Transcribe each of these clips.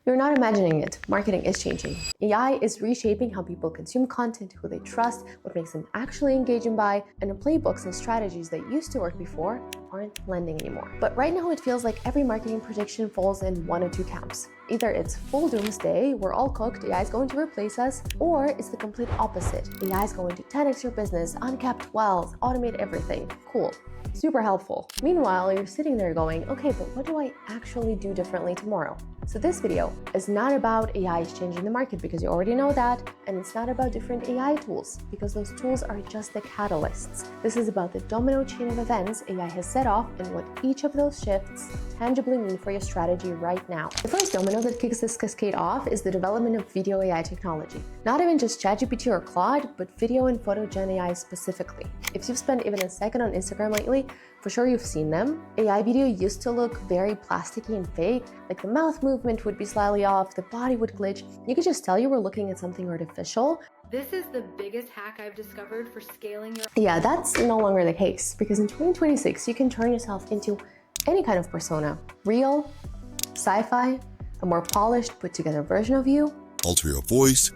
You're not imagining it. Marketing is changing. AI is reshaping how people consume content, who they trust, what makes them actually engage and buy, and the playbooks and strategies that used to work before aren't landing anymore. But right now it feels like every marketing prediction falls in one or two camps. Either it's full doomsday, we're all cooked, AI is going to replace us, or it's the complete opposite. AI is going to 10x your business, uncapped wealth, automate everything. Cool. Super helpful. Meanwhile, you're sitting there going, okay, but what do I actually do differently tomorrow? So this video is not about AI changing the market, because you already know that, and it's not about different AI tools, because those tools are just the catalysts. This is about the domino chain of events AI has set off and what each of those shifts tangibly mean for your strategy right now. The first domino that kicks this cascade off is the development of video AI technology. Not even just ChatGPT or Claude, but video and photo Gen AI specifically. If you've spent even a second on Instagram lately, for sure you've seen them. AI video used to look very plasticky and fake, like the mouth movement would be slightly off, the body would glitch. You could just tell you were looking at something artificial. This is the biggest hack I've discovered for scaling your... Yeah, that's no longer the case, because in 2026, you can turn yourself into any kind of persona. Real, sci-fi, a more polished, put together version of you. Alter your voice,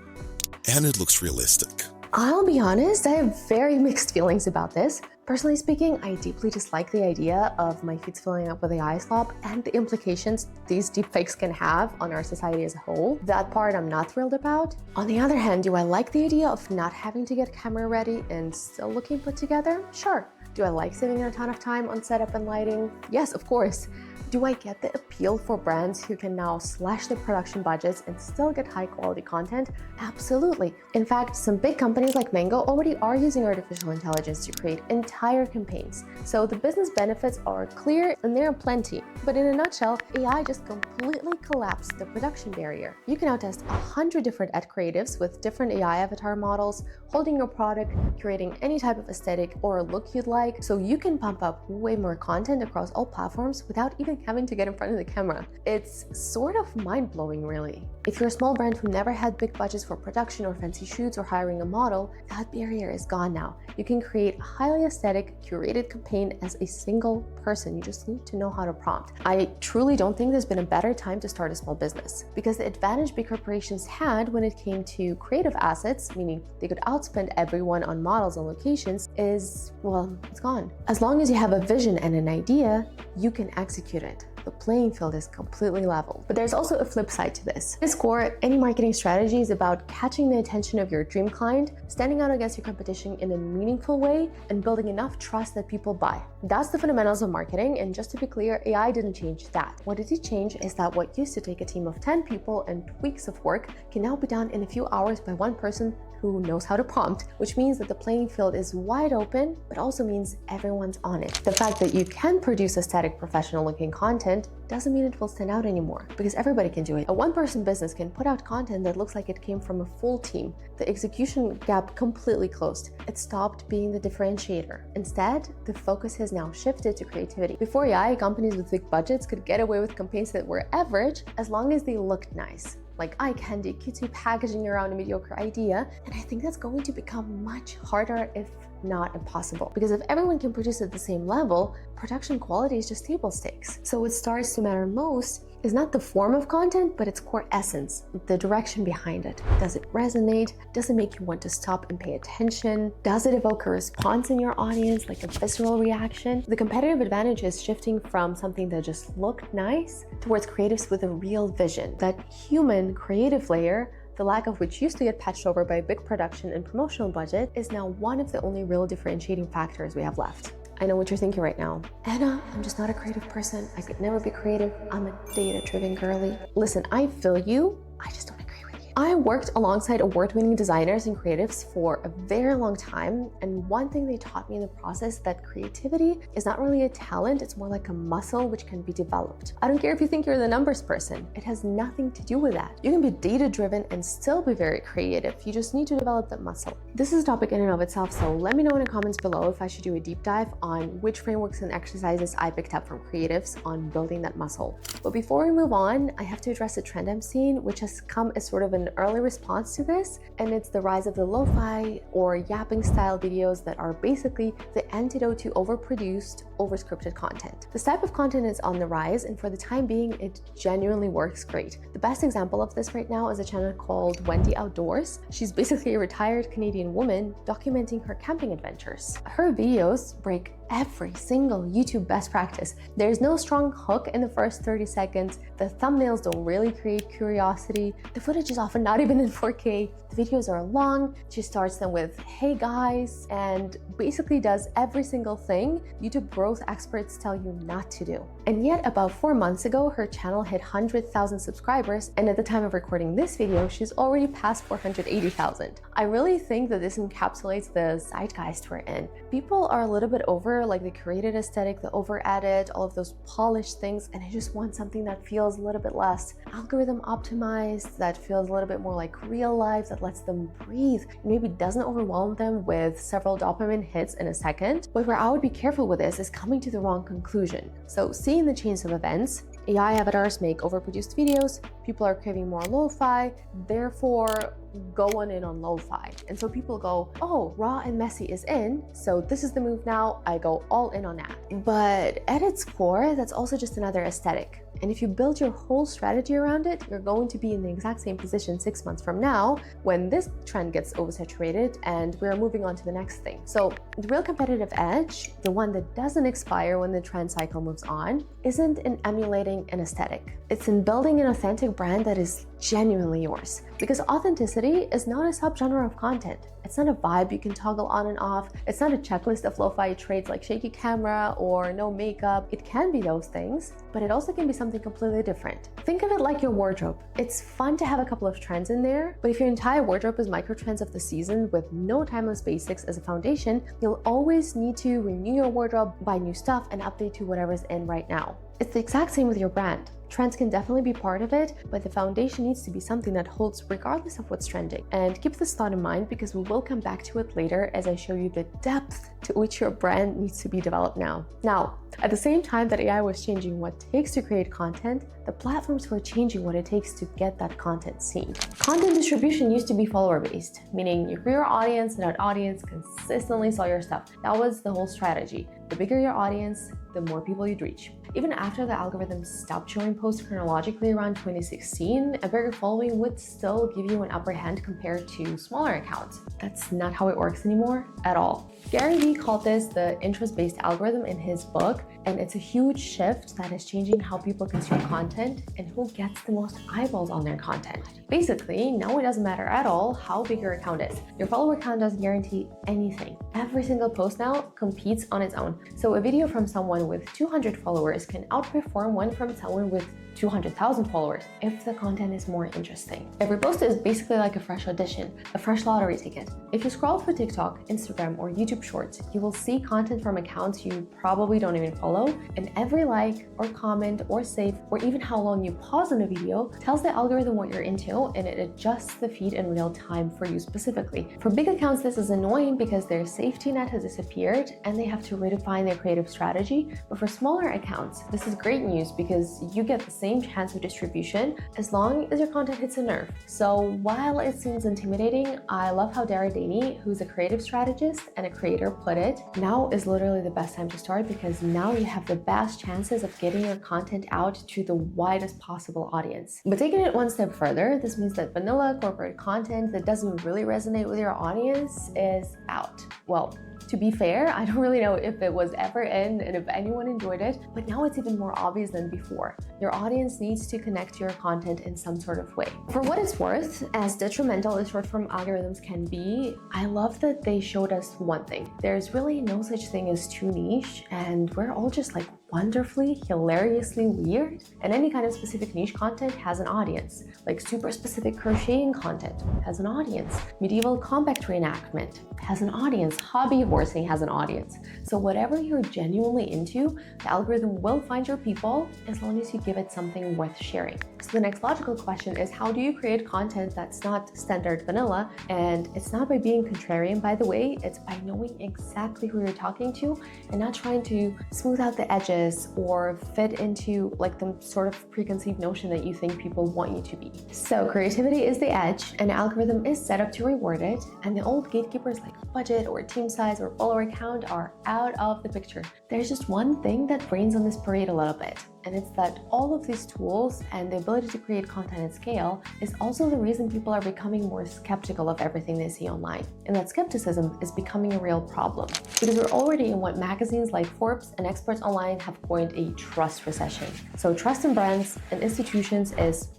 and it looks realistic. I'll be honest, I have very mixed feelings about this. Personally speaking, I deeply dislike the idea of my feeds filling up with AI slop and the implications these deepfakes can have on our society as a whole. That part I'm not thrilled about. On the other hand, do I like the idea of not having to get camera ready and still looking put together? Sure. Do I like saving a ton of time on setup and lighting? Yes, of course. Do I get the appeal for brands who can now slash their production budgets and still get high quality content? Absolutely. In fact, some big companies like Mango already are using artificial intelligence to create entire campaigns. So the business benefits are clear and there are plenty. But in a nutshell, AI just completely collapsed the production barrier. You can now test 100 different ad creatives with different AI avatar models, holding your product, curating any type of aesthetic or look you'd like, so you can pump up way more content across all platforms without even having to get in front of the camera. It's sort of mind-blowing, really. If you're a small brand who never had big budgets for production or fancy shoots or hiring a model, that barrier is gone now. You can create a highly aesthetic, curated campaign as a single person. You just need to know how to prompt. I truly don't think there's been a better time to start a small business, because the advantage big corporations had when it came to creative assets, meaning they could outspend everyone on models and locations, is, well, it's gone. As long as you have a vision and an idea, you can execute it. The playing field is completely level. But there's also a flip side to this. At its core, any marketing strategy is about catching the attention of your dream client, standing out against your competition in a meaningful way, and building enough trust that people buy. That's the fundamentals of marketing, and just to be clear, AI didn't change that. What it did change is that what used to take a team of 10 people and weeks of work can now be done in a few hours by one person who knows how to prompt, which means that the playing field is wide open, but also means everyone's on it. The fact that you can produce aesthetic, professional-looking content doesn't mean it will stand out anymore, because everybody can do it. A one-person business can put out content that looks like it came from a full team. The execution gap completely closed. It stopped being the differentiator. Instead, the focus has now shifted to creativity. Before AI, companies with big budgets could get away with campaigns that were average as long as they looked nice, like eye candy, cutesy packaging around a mediocre idea. And I think that's going to become much harder, if not impossible. Because if everyone can produce at the same level, production quality is just table stakes. So what starts to matter most is not the form of content, but its core essence, the direction behind it. Does it resonate? Does it make you want to stop and pay attention? Does it evoke a response in your audience, like a visceral reaction? The competitive advantage is shifting from something that just looked nice towards creatives with a real vision. That human creative layer, the lack of which used to get patched over by a big production and promotional budget, is now one of the only real differentiating factors we have left. I know what you're thinking right now. Anna, I'm just not a creative person. I could never be creative. I'm a data-driven girly. Listen, I feel you. I just don't agree with you. I worked alongside award-winning designers and creatives for a very long time, and one thing they taught me in the process, that creativity is not really a talent, it's more like a muscle which can be developed. I don't care if you think you're the numbers person, it has nothing to do with that. You can be data-driven and still be very creative, you just need to develop that muscle. This is a topic in and of itself, so let me know in the comments below if I should do a deep dive on which frameworks and exercises I picked up from creatives on building that muscle. But before we move on, I have to address a trend I'm seeing, which has come as sort of an early response to this, and it's the rise of the lo-fi or yapping style videos that are basically the antidote to overproduced, over-scripted content. This type of content is on the rise, and for the time being, it genuinely works great. The best example of this right now is a channel called Wendy Outdoors. She's basically a retired Canadian woman documenting her camping adventures. Her videos break every single YouTube best practice. There's no strong hook in the first 30 seconds. The thumbnails don't really create curiosity. The footage is often not even in 4K. The videos are long. She starts them with, "Hey guys," and basically does every single thing YouTube growth experts tell you not to do. And yet about 4 months ago, her channel hit 100,000 subscribers, and at the time of recording this video, she's already past 480,000. I really think that this encapsulates the zeitgeist we're in. People are a little bit over like the curated aesthetic, the over edit, all of those polished things, and I just want something that feels a little bit less algorithm optimized, that feels a little bit more like real life, that lets them breathe, maybe doesn't overwhelm them with several dopamine hits in a second. But where I would be careful with this is coming to the wrong conclusion. So seeing the chains of events, AI avatars make overproduced videos, people are craving more lo-fi, therefore going in on lo-fi. And so people go, oh, raw and messy is in, so this is the move now, I go all in on that. But at its core, that's also just another aesthetic. And if you build your whole strategy around it, you're going to be in the exact same position 6 months from now when this trend gets oversaturated and we're moving on to the next thing. So the real competitive edge, the one that doesn't expire when the trend cycle moves on, isn't in emulating an aesthetic. It's in building an authentic brand that is genuinely yours. Because authenticity is not a subgenre of content. It's not a vibe you can toggle on and off. It's not a checklist of lo-fi traits like shaky camera or no makeup. It can be those things, but it also can be something completely different. Think of it like your wardrobe. It's fun to have a couple of trends in there, but if your entire wardrobe is micro trends of the season with no timeless basics as a foundation, you'll always need to renew your wardrobe, buy new stuff, and update to whatever's in right now. It's the exact same with your brand. Trends can definitely be part of it, but the foundation needs to be something that holds regardless of what's trending. And keep this thought in mind because we will come back to it later as I show you the depth to which your brand needs to be developed now. Now, at the same time that AI was changing what it takes to create content, the platforms were changing what it takes to get that content seen. Content distribution used to be follower-based, meaning you grew your audience and that audience consistently saw your stuff. That was the whole strategy. The bigger your audience, the more people you'd reach. Even after the algorithm stopped showing posts chronologically around 2016, a bigger following would still give you an upper hand compared to smaller accounts. That's not how it works anymore at all. Gary Vee called this the interest-based algorithm in his book, and it's a huge shift that is changing how people consume content and who gets the most eyeballs on their content. Basically, now it doesn't matter at all how big your account is. Your follower count doesn't guarantee anything. Every single post now competes on its own. So a video from someone with 200 followers can outperform one from someone with 200,000 followers if the content is more interesting. Every post is basically like a fresh audition, a fresh lottery ticket. If you scroll through TikTok, Instagram, or YouTube Shorts, you will see content from accounts you probably don't even follow, and every like or comment or save or even how long you pause on a video tells the algorithm what you're into, and it adjusts the feed in real time for you specifically. For big accounts, this is annoying because their safety net has disappeared and they have to redefine their creative strategy, but for smaller accounts, this is great news because you get the same chance of distribution as long as your content hits a nerve. So while it seems intimidating, I love how Dara Daney, who's a creative strategist and a creator, put it, now is literally the best time to start because now you have the best chances of getting your content out to the widest possible audience. But taking it one step further, this means that vanilla corporate content that doesn't really resonate with your audience is out. Well, to be fair, I don't really know if it was ever in and if anyone enjoyed it, but now it's even more obvious than before. Your audience needs to connect to your content in some sort of way. For what it's worth, as detrimental as short-form algorithms can be, I love that they showed us one thing. There's really no such thing as too niche, and we're all just like wonderfully, hilariously weird, and any kind of specific niche content has an audience. Like super specific crocheting content has an audience. Medieval compact reenactment has an audience. Hobby horsing has an audience. So whatever you're genuinely into, the algorithm will find your people as long as you give it something worth sharing. So the next logical question is, how do you create content that's not standard vanilla? And it's not by being contrarian, by the way, it's by knowing exactly who you're talking to and not trying to smooth out the edges or fit into like the sort of preconceived notion that you think people want you to be. So creativity is the edge, and the algorithm is set up to reward it, and the old gatekeepers like budget or team size or follower count are out of the picture. There's just one thing that rains on this parade a little bit, and it's that all of these tools and the ability to create content at scale is also the reason people are becoming more skeptical of everything they see online. And that skepticism is becoming a real problem because we're already in what magazines like Forbes and experts online have coined a trust recession. So trust in brands and institutions is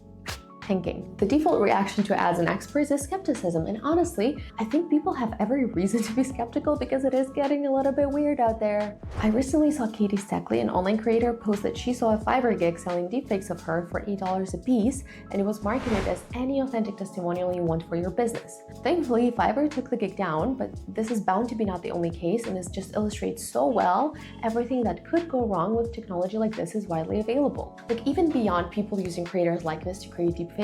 tanking. The default reaction to ads and experts is skepticism, and honestly, I think people have every reason to be skeptical because it is getting a little bit weird out there. I recently saw Katie Steckley, an online creator, post that she saw a Fiverr gig selling deepfakes of her for $8 a piece, and it was marketed as any authentic testimonial you want for your business. Thankfully, Fiverr took the gig down, but this is bound to be not the only case, and this just illustrates so well everything that could go wrong with technology like this is widely available. Like, even beyond people using creators' likeness to create deepfakes,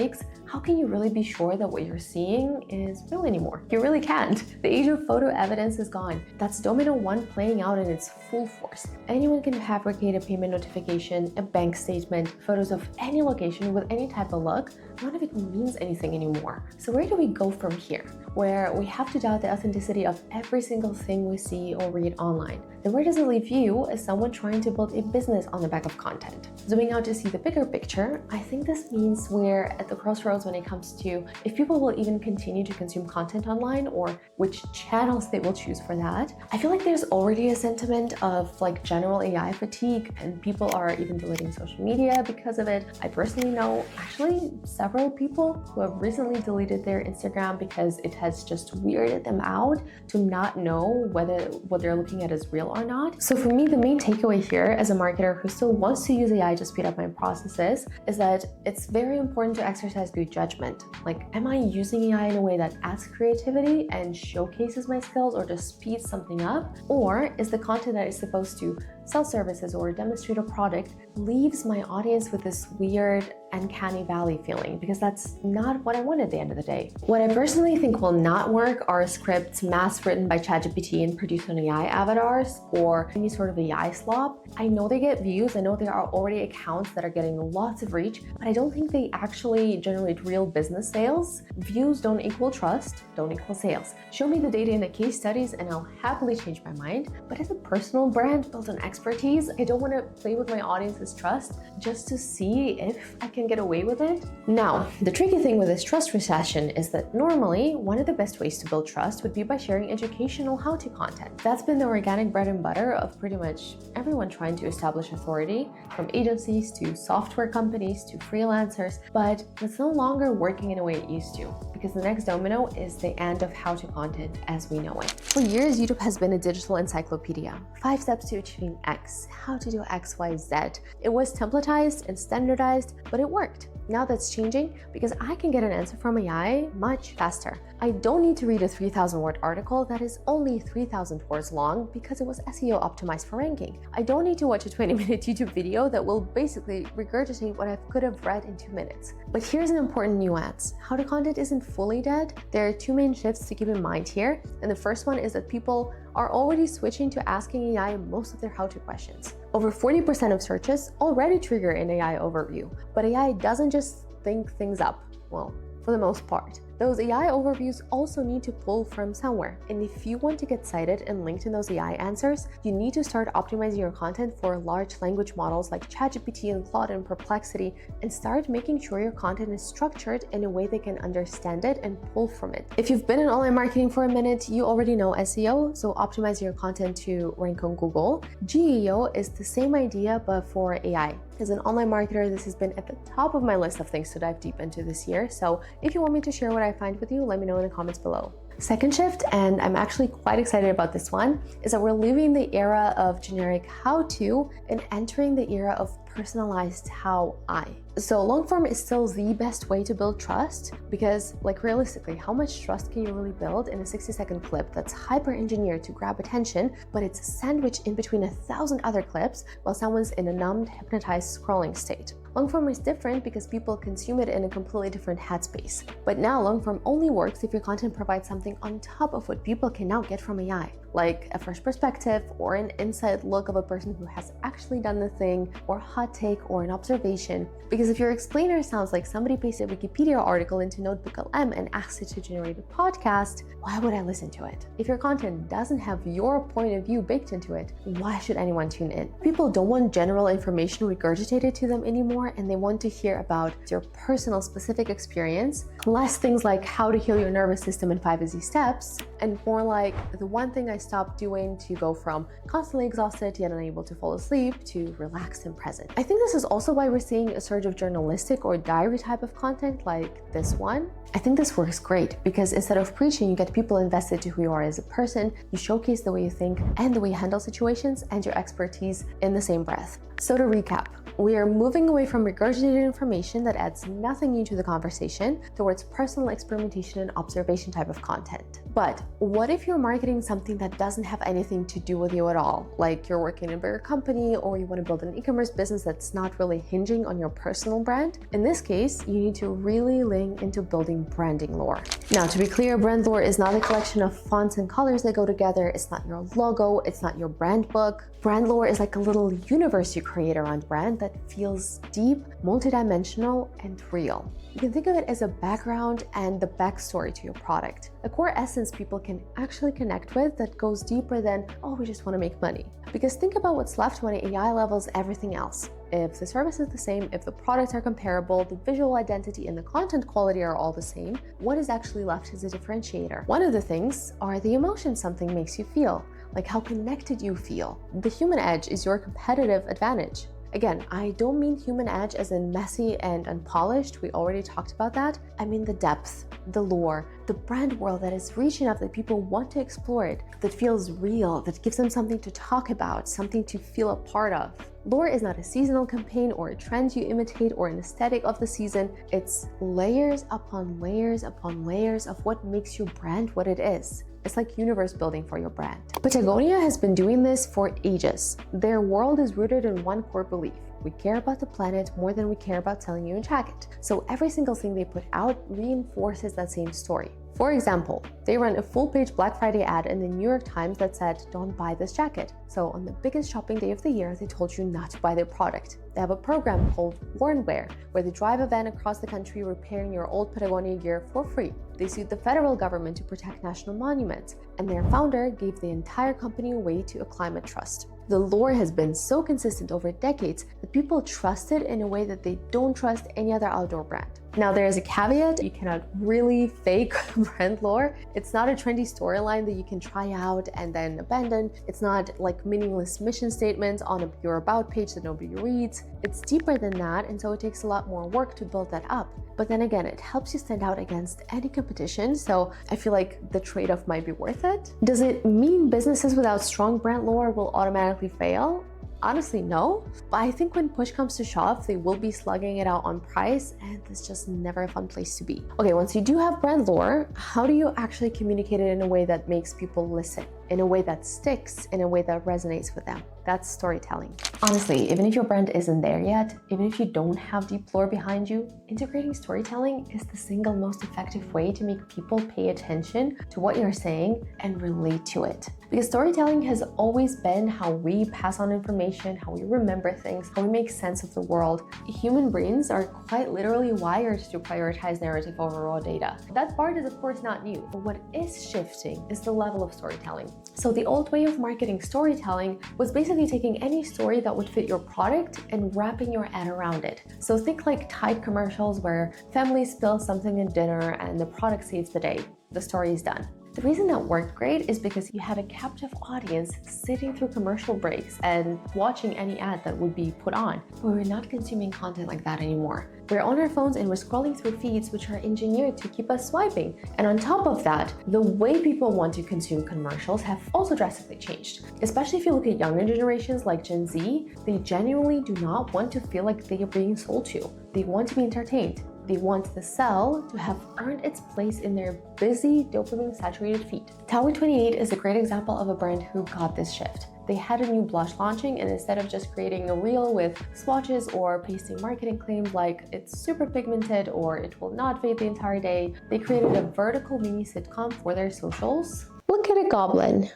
how can you really be sure that what you're seeing is real anymore? You really can't. The age of photo evidence is gone. That's Domino 1 playing out in its full force. Anyone can fabricate a payment notification, a bank statement, photos of any location with any type of look. None of it means anything anymore. So where do we go from here? Where we have to doubt the authenticity of every single thing we see or read online. Then where does it leave you as someone trying to build a business on the back of content? Zooming out to see the bigger picture, I think this means we're at the crossroads when it comes to if people will even continue to consume content online or which channels they will choose for that. I feel like there's already a sentiment of like general AI fatigue, and people are even deleting social media because of it. I personally know actually several people who have recently deleted their Instagram because it has just weirded them out to not know whether what they're looking at is real or not. So for me, the main takeaway here as a marketer who still wants to use AI to speed up my processes is that it's very important to exercise good judgment. Like, am I using AI in a way that adds creativity and showcases my skills or just speeds something up? Or is the content that is supposed to sell services or demonstrate a product leaves my audience with this weird uncanny valley feeling, because that's not what I want at the end of the day. What I personally think will not work are scripts mass written by ChatGPT and produced on AI avatars or any sort of AI slop. I know they get views, I know there are already accounts that are getting lots of reach, but I don't think they actually generate real business sales. Views don't equal trust, don't equal sales. Show me the data in the case studies and I'll happily change my mind. But as a personal brand built on expertise, I don't want to play with my audience's trust just to see if I can get away with it. Now, the tricky thing with this trust recession is that normally one of the best ways to build trust would be by sharing educational how-to content. That's been the organic bread and butter of pretty much everyone trying to establish authority, from agencies to software companies to freelancers, but it's no longer working in a way it used to, because the next domino is the end of how-to content as we know it. For years, YouTube has been a digital encyclopedia. 5 steps to achieving X, how to do X, Y, Z. It was templatized and standardized, but it worked. Now that's changing because I can get an answer from AI much faster. I don't need to read a 3,000-word article that is only 3,000 words long because it was SEO optimized for ranking. I don't need to watch a 20-minute YouTube video that will basically regurgitate what I could have read in 2 minutes. But here's an important nuance. How-to content isn't fully dead. There are 2 main shifts to keep in mind here, and the first one is that people are already switching to asking AI most of their how-to questions. Over 40% of searches already trigger an AI overview, but AI doesn't just think things up, well, for the most part. Those AI overviews also need to pull from somewhere. And if you want to get cited and linked in those AI answers, you need to start optimizing your content for large language models like ChatGPT and Claude and Perplexity, and start making sure your content is structured in a way they can understand it and pull from it. If you've been in online marketing for a minute, you already know SEO, so optimize your content to rank on Google. GEO is the same idea, but for AI. As an online marketer, this has been at the top of my list of things to dive deep into this year. So if you want me to share what I find with you, let me know in the comments below. Second shift, and I'm actually quite excited about this one, is that we're leaving the era of generic how-to and entering the era of personalized how-I. So long form is still the best way to build trust because, like, realistically, how much trust can you really build in a 60-second clip that's hyper-engineered to grab attention, but it's sandwiched in between 1,000 other clips while someone's in a numbed, hypnotized scrolling state? Long form is different because people consume it in a completely different headspace. But now long form only works if your content provides something on top of what people can now get from AI, like a fresh perspective or an inside look of a person who has actually done the thing, or a hot take or an observation. Because if your explainer sounds like somebody pasted a Wikipedia article into Notebook LM and asked it to generate a podcast, why would I listen to it? If your content doesn't have your point of view baked into it, why should anyone tune in? People don't want general information regurgitated to them anymore, and they want to hear about your personal specific experience, less things like how to heal your nervous system in 5 easy steps, and more like the one thing I stopped doing to go from constantly exhausted yet unable to fall asleep to relaxed and present. I think this is also why we're seeing a surge of journalistic or diary type of content like this one. I think this works great because instead of preaching, you get people invested to who you are as a person, you showcase the way you think and the way you handle situations and your expertise in the same breath. So to recap, we are moving away from regurgitated information that adds nothing new to the conversation towards personal experimentation and observation type of content. But what if you're marketing something that doesn't have anything to do with you at all? Like you're working in a bigger company or you want to build an e-commerce business that's not really hinging on your personal brand? In this case, you need to really lean into building branding lore. Now, to be clear, brand lore is not a collection of fonts and colors that go together. It's not your logo. It's not your brand book. Brand lore is like a little universe you create around brand that feels deep, multidimensional, and real. You can think of it as a background and the backstory to your product, a core essence people can actually connect with that goes deeper than, oh, we just want to make money. Because think about what's left when AI levels everything else. If the service is the same, if the products are comparable, the visual identity and the content quality are all the same, what is actually left as a differentiator? One of the things are the emotions something makes you feel, like how connected you feel. The human edge is your competitive advantage. Again, I don't mean human edge as in messy and unpolished. We already talked about that. I mean the depth, the lore, the brand world that is rich enough that people want to explore it, that feels real, that gives them something to talk about, something to feel a part of. Lore is not a seasonal campaign or a trend you imitate or an aesthetic of the season. It's layers upon layers upon layers of what makes your brand what it is. It's like universe building for your brand. Patagonia has been doing this for ages. Their world is rooted in one core belief. We care about the planet more than we care about selling you a jacket. So every single thing they put out reinforces that same story. For example, they ran a full-page Black Friday ad in the New York Times that said, "Don't buy this jacket." So on the biggest shopping day of the year, they told you not to buy their product. They have a program called Worn Wear, where they drive a van across the country repairing your old Patagonia gear for free. They sued the federal government to protect national monuments, and their founder gave the entire company away to a climate trust. The lore has been so consistent over decades that people trust it in a way that they don't trust any other outdoor brand. Now, there is a caveat. You cannot really fake brand lore. It's not a trendy storyline that you can try out and then abandon. It's not like meaningless mission statements on your about page that nobody reads. It's deeper than that, and so it takes a lot more work to build that up. But then again, it helps you stand out against any competition, so I feel like the trade-off might be worth it. Does it mean businesses without strong brand lore will automatically fail? Honestly, no. But I think when push comes to shove, they will be slugging it out on price, and it's just never a fun place to be. Okay, once you do have brand lore, how do you actually communicate it in a way that makes people listen? In a way that sticks, in a way that resonates with them? That's storytelling. Honestly, even if your brand isn't there yet, even if you don't have deep lore behind you, integrating storytelling is the single most effective way to make people pay attention to what you're saying and relate to it. Because storytelling has always been how we pass on information, how we remember things, how we make sense of the world. Human brains are quite literally wired to prioritize narrative over raw data. That part is of course not new, but what is shifting is the level of storytelling. So the old way of marketing storytelling was basically taking any story that would fit your product and wrapping your ad around it. So think like Tide commercials where families spill something in dinner and the product saves the day. The story is done. The reason that worked great is because you had a captive audience sitting through commercial breaks and watching any ad that would be put on. But we're not consuming content like that anymore. We're on our phones and we're scrolling through feeds which are engineered to keep us swiping. And on top of that, the way people want to consume commercials have also drastically changed. Especially if you look at younger generations like Gen Z, they genuinely do not want to feel like they are being sold to. They want to be entertained. They want the sell to have earned its place in their busy, dopamine-saturated feed. Tower 28 is a great example of a brand who got this shift. They had a new blush launching, and instead of just creating a reel with swatches or pasting marketing claims like it's super pigmented or it will not fade the entire day, they created a vertical mini sitcom for their socials. Look at a goblin.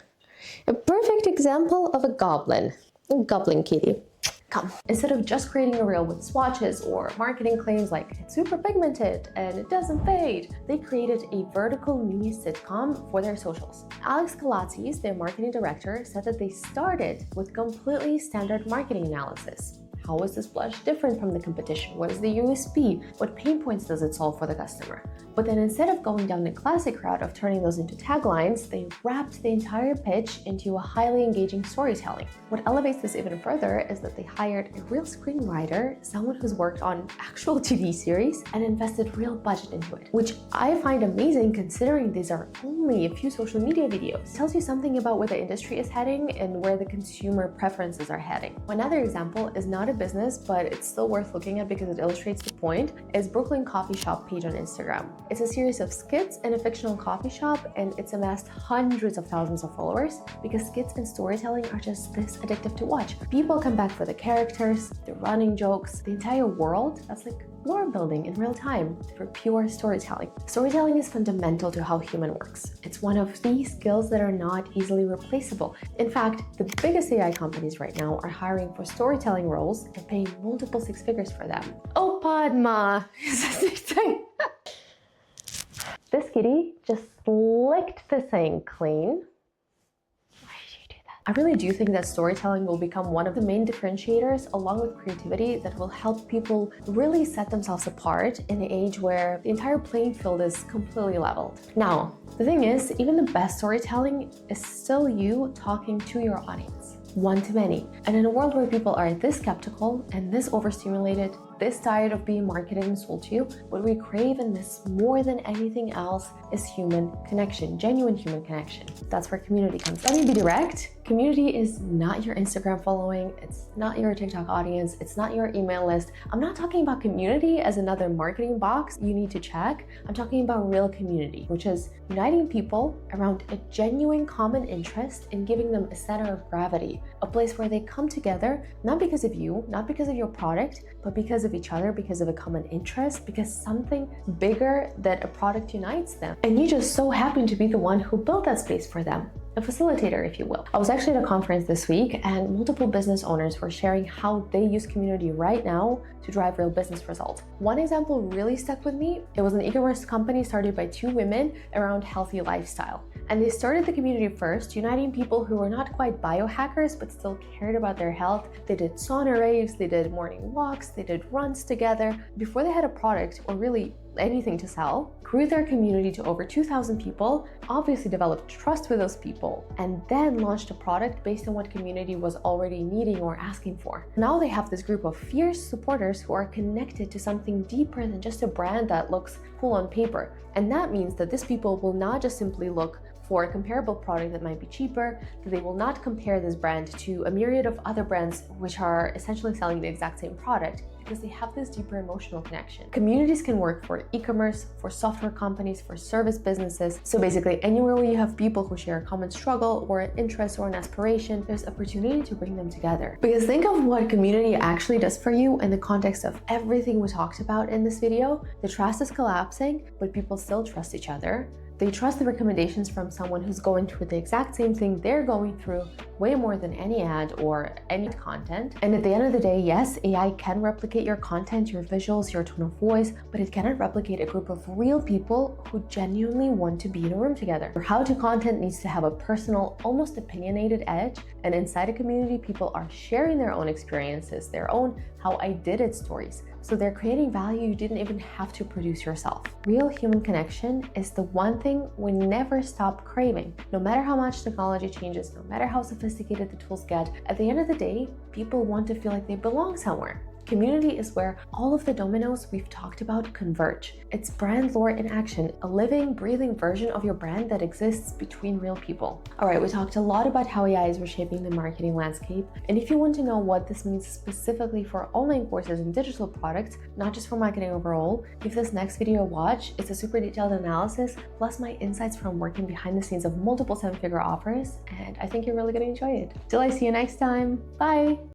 A perfect example of a goblin. A goblin kitty. Come. Instead of just creating a reel with swatches or marketing claims like it's super pigmented and it doesn't fade, they created a vertical mini sitcom for their socials. Alex Kalatzis, their marketing director, said that they started with completely standard marketing analysis. How is this blush different from the competition? What is the USP? What pain points does it solve for the customer? But then instead of going down the classic route of turning those into taglines, they wrapped the entire pitch into a highly engaging storytelling. What elevates this even further is that they hired a real screenwriter, someone who's worked on actual TV series and invested real budget into it, which I find amazing considering these are only a few social media videos. It tells you something about where the industry is heading and where the consumer preferences are heading. Another example is not a business, but it's still worth looking at because it illustrates the point, is Brooklyn Coffee Shop page on Instagram. It's a series of skits in a fictional coffee shop, and it's amassed hundreds of thousands of followers because skits and storytelling are just this addictive to watch. People come back for the characters, the running jokes, the entire world. That's like lore building in real time for pure storytelling. Storytelling is fundamental to how human works. It's one of the skills that are not easily replaceable. In fact, the biggest AI companies right now are hiring for storytelling roles and paying multiple six figures for them. Oh, Padma! This kitty just licked the sink clean. I really do think that storytelling will become one of the main differentiators, along with creativity, that will help people really set themselves apart in an age where the entire playing field is completely leveled. Now, the thing is, even the best storytelling is still you talking to your audience, one to many. And in a world where people are this skeptical and this overstimulated, this tired of being marketed and sold to you, what we crave in this more than anything else is human connection, genuine human connection. That's where community comes. Let me be direct. Community is not your Instagram following. It's not your TikTok audience. It's not your email list. I'm not talking about community as another marketing box you need to check. I'm talking about real community, which is uniting people around a genuine common interest and giving them a center of gravity, a place where they come together, not because of you, not because of your product, but because of each other, because of a common interest, because something bigger than a product unites them. And you just so happen to be the one who built that space for them. A facilitator, if you will. I was actually at a conference this week and multiple business owners were sharing how they use community right now to drive real business results. One example really stuck with me. It was an e-commerce company started by two women around healthy lifestyle. And they started the community first, uniting people who were not quite biohackers, but still cared about their health. They did sauna raves, they did morning walks, they did runs together. Before they had a product or really anything to sell, grew their community to over 2,000 people, obviously developed trust with those people, and then launched a product based on what community was already needing or asking for. Now they have this group of fierce supporters who are connected to something deeper than just a brand that looks cool on paper. And that means that these people will not just simply look for a comparable product that might be cheaper, that they will not compare this brand to a myriad of other brands which are essentially selling the exact same product, because they have this deeper emotional connection. Communities can work for e-commerce, for software companies, for service businesses. So basically anywhere where you have people who share a common struggle or an interest or an aspiration, there's opportunity to bring them together. Because think of what community actually does for you in the context of everything we talked about in this video. The trust is collapsing, but people still trust each other. They trust the recommendations from someone who's going through the exact same thing they're going through way more than any ad or any content. And at the end of the day, yes, AI can replicate your content, your visuals, your tone of voice, but it cannot replicate a group of real people who genuinely want to be in a room together. How-to content needs to have a personal, almost opinionated edge, and inside a community, people are sharing their own experiences, their own how I did it stories. So they're creating value you didn't even have to produce yourself. Real human connection is the one thing we never stop craving. No matter how much technology changes, no matter how sophisticated the tools get, at the end of the day, people want to feel like they belong somewhere. Community is where all of the dominos we've talked about converge. It's brand lore in action, a living, breathing version of your brand that exists between real people. All right, we talked a lot about how AI is reshaping the marketing landscape. And if you want to know what this means specifically for online courses and digital products, not just for marketing overall, give this next video a watch. It's a super detailed analysis, plus my insights from working behind the scenes of multiple seven-figure offers. And I think you're really gonna enjoy it. Till I see you next time, bye.